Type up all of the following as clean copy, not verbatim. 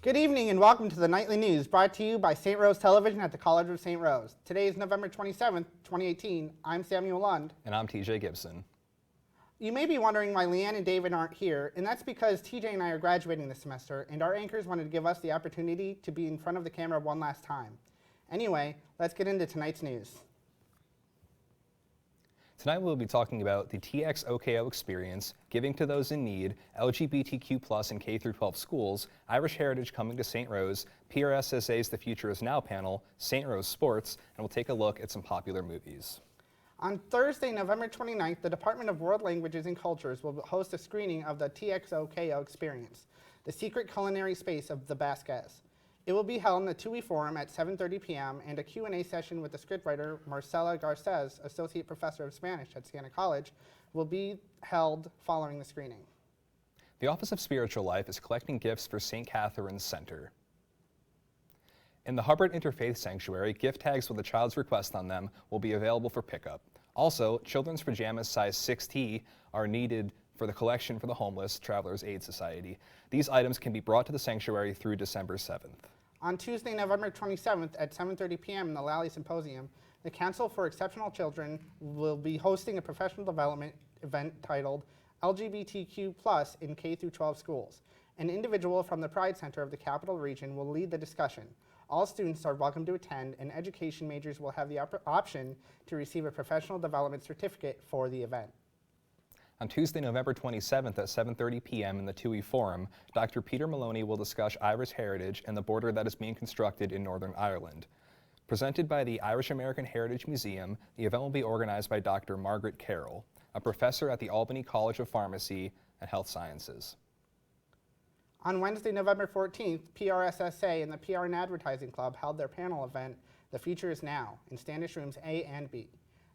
Good evening and welcome to the Nightly News, brought to you by St. Rose Television at the College of St. Rose. Today is November 27th, 2018. I'm Samuel Lund. And I'm TJ Gibson. You may be wondering why Leanne and David aren't here, and that's because TJ and I are graduating this semester, and our anchors wanted to give us the opportunity to be in front of the camera one last time. Anyway, let's get into tonight's news. Tonight we'll be talking about the TXOKO experience, giving to those in need, LGBTQ+ in K-12 schools, Irish Heritage coming to St. Rose, PRSSA's The Future Is Now panel, St. Rose Sports, and we'll take a look at some popular movies. On Thursday, November 29th, the Department of World Languages and Cultures will host a screening of the TXOKO experience, the secret culinary space of the Basques. It will be held in the TUI Forum at 7:30 p.m. and a Q&A session with the scriptwriter Marcela Garces, Associate Professor of Spanish at Siena College, will be held following the screening. The Office of Spiritual Life is collecting gifts for St. Catherine's Center. In the Hubbard Interfaith Sanctuary, gift tags with a child's request on them will be available for pickup. Also, children's pajamas size 6T are needed for the collection for the Homeless Travelers Aid Society. These items can be brought to the sanctuary through December 7th. On Tuesday, November 27th at 7:30 p.m. in the Lally Symposium, the Council for Exceptional Children will be hosting a professional development event titled LGBTQ+ in K-12 schools. An individual from the Pride Center of the Capital Region will lead the discussion. All students are welcome to attend, and education majors will have the option to receive a professional development certificate for the event. On Tuesday, November 27th at 7:30 p.m. in the TUI Forum, Dr. Peter Maloney will discuss Irish heritage and the border that is being constructed in Northern Ireland. Presented by the Irish American Heritage Museum, the event will be organized by Dr. Margaret Carroll, a professor at the Albany College of Pharmacy and Health Sciences. On Wednesday, November 14th, PRSSA and the PR and Advertising Club held their panel event, The Future Is Now, in Standish Rooms A and B.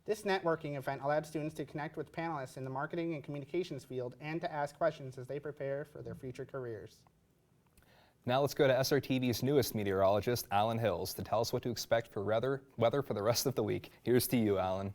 This networking event allowed students to connect with panelists in the marketing and communications field and to ask questions as they prepare for their future careers. Now let's go to SRTV's newest meteorologist, Alan Hills, to tell us what to expect for weather for the rest of the week. Here's to you, Alan.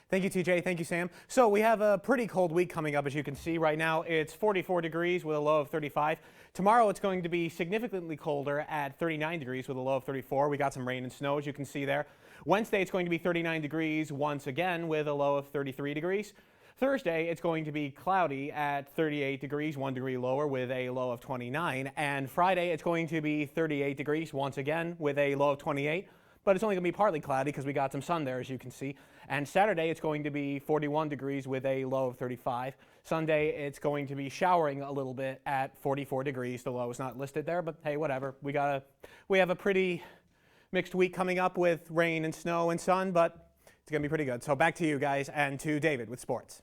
Thank you, TJ. Thank you, Sam. So we have a pretty cold week coming up, as you can see right now. It's 44 degrees with a low of 35. Tomorrow it's going to be significantly colder at 39 degrees with a low of 34. We got some rain and snow, as you can see there. Wednesday it's going to be 39 degrees once again with a low of 33 degrees. Thursday it's going to be cloudy at 38 degrees, 1 degree lower with a low of 29. And Friday it's going to be 38 degrees once again with a low of 28. But it's only going to be partly cloudy because we got some sun there, as you can see. And Saturday, it's going to be 41 degrees with a low of 35. Sunday, it's going to be showering a little bit at 44 degrees. The low is not listed there, but hey, whatever. We have a pretty mixed week coming up with rain and snow and sun, but it's going to be pretty good. So back to you guys and to David with sports.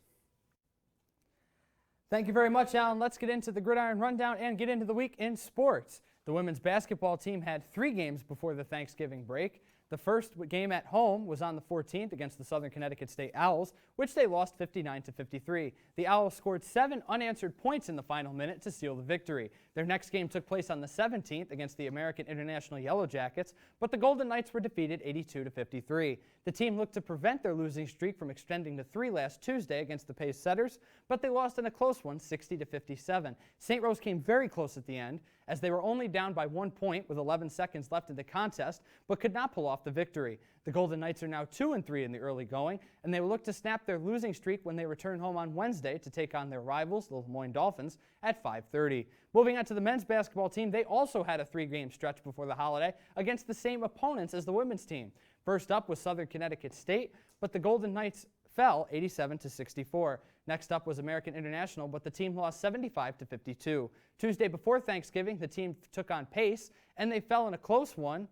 Thank you very much, Alan. Let's get into the Gridiron Rundown and get into the week in sports. The women's basketball team had 3 games before the Thanksgiving break. The first game at home was on the 14th against the Southern Connecticut State Owls, which they lost 59-53. The Owls scored 7 unanswered points in the final minute to seal the victory. Their next game took place on the 17th against the American International Yellow Jackets, but the Golden Knights were defeated 82-53. The team looked to prevent their losing streak from extending to 3 last Tuesday against the Pace Setters, but they lost in a close one, 60-57. St. Rose came very close at the end, as they were only down by 1 point with 11 seconds left in the contest, but could not pull off the victory. The Golden Knights are now 2-3 in the early going, and they will look to snap their losing streak when they return home on Wednesday to take on their rivals, the Lemoyne Dolphins, at 5:30. Moving on to the men's basketball team, they also had a 3-game stretch before the holiday against the same opponents as the women's team. First up was Southern Connecticut State, but the Golden Knights fell 87-64. Next up was American International, but the team lost 75-52. Tuesday before Thanksgiving, the team took on Pace, and they fell in a close one.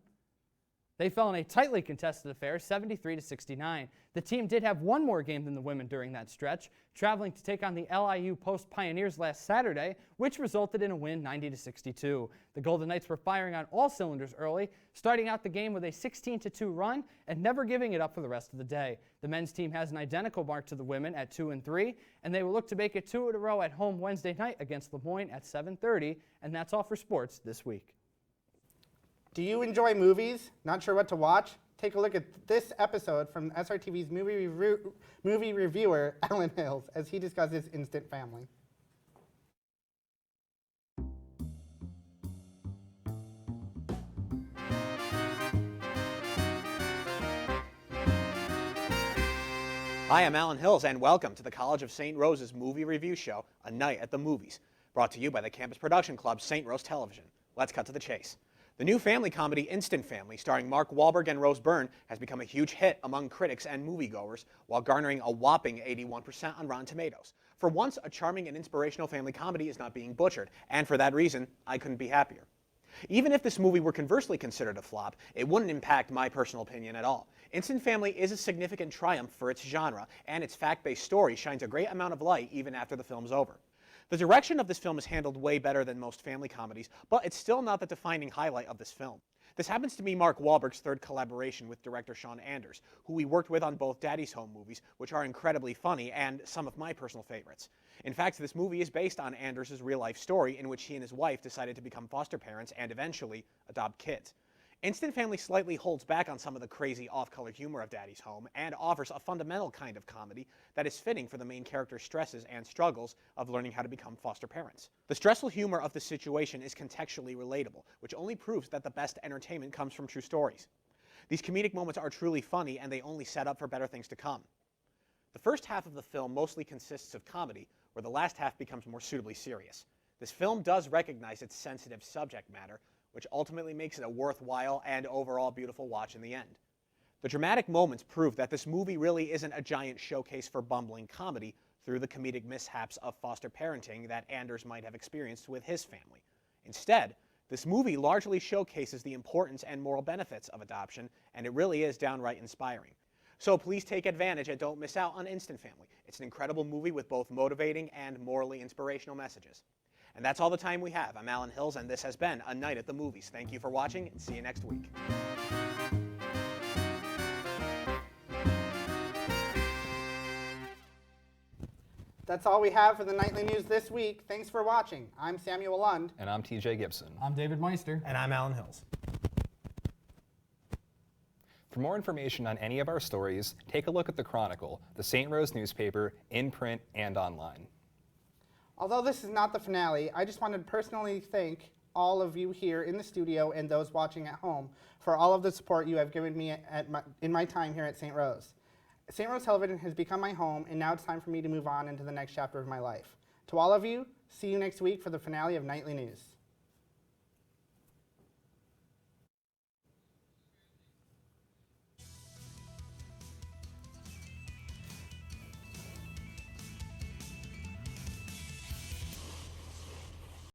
They fell in a tightly contested affair, 73-69. The team did have one more game than the women during that stretch, traveling to take on the LIU Post Pioneers last Saturday, which resulted in a win 90-62. The Golden Knights were firing on all cylinders early, starting out the game with a 16-2 run and never giving it up for the rest of the day. The men's team has an identical mark to the women at 2-3, and they will look to make it 2 in a row at home Wednesday night against Lemoyne at 7:30, and that's all for sports this week. Do you enjoy movies? Not sure what to watch? Take a look at this episode from SRTV's movie reviewer, Alan Hills, as he discusses Instant Family. Hi, I'm Alan Hills, and welcome to the College of St. Rose's movie review show, A Night at the Movies, brought to you by the Campus Production Club, St. Rose Television. Let's cut to the chase. The new family comedy Instant Family, starring Mark Wahlberg and Rose Byrne, has become a huge hit among critics and moviegoers, while garnering a whopping 81% on Rotten Tomatoes. For once, a charming and inspirational family comedy is not being butchered, and for that reason, I couldn't be happier. Even if this movie were conversely considered a flop, it wouldn't impact my personal opinion at all. Instant Family is a significant triumph for its genre, and its fact-based story shines a great amount of light even after the film's over. The direction of this film is handled way better than most family comedies, but it's still not the defining highlight of this film. This happens to be Mark Wahlberg's third collaboration with director Sean Anders, who we worked with on both Daddy's Home movies, which are incredibly funny and some of my personal favorites. In fact, this movie is based on Anders' real-life story in which he and his wife decided to become foster parents and eventually adopt kids. Instant Family slightly holds back on some of the crazy off-color humor of Daddy's Home and offers a fundamental kind of comedy that is fitting for the main character's stresses and struggles of learning how to become foster parents. The stressful humor of the situation is contextually relatable, which only proves that the best entertainment comes from true stories. These comedic moments are truly funny, and they only set up for better things to come. The first half of the film mostly consists of comedy, where the last half becomes more suitably serious. This film does recognize its sensitive subject matter, which ultimately makes it a worthwhile and overall beautiful watch in the end. The dramatic moments prove that this movie really isn't a giant showcase for bumbling comedy through the comedic mishaps of foster parenting that Anders might have experienced with his family. Instead, this movie largely showcases the importance and moral benefits of adoption, and it really is downright inspiring. So please take advantage and don't miss out on Instant Family. It's an incredible movie with both motivating and morally inspirational messages. And that's all the time we have. I'm Alan Hills, and this has been A Night at the Movies. Thank you for watching, and see you next week. That's all we have for the nightly news this week. Thanks for watching. I'm Samuel Lund. And I'm TJ Gibson. I'm David Meister. And I'm Alan Hills. For more information on any of our stories, take a look at the Chronicle, the St. Rose newspaper, in print and online. Although this is not the finale, I just wanted to personally thank all of you here in the studio and those watching at home for all of the support you have given me in my time here at St. Rose. St. Rose Television has become my home, and now it's time for me to move on into the next chapter of my life. To all of you, see you next week for the finale of Nightly News.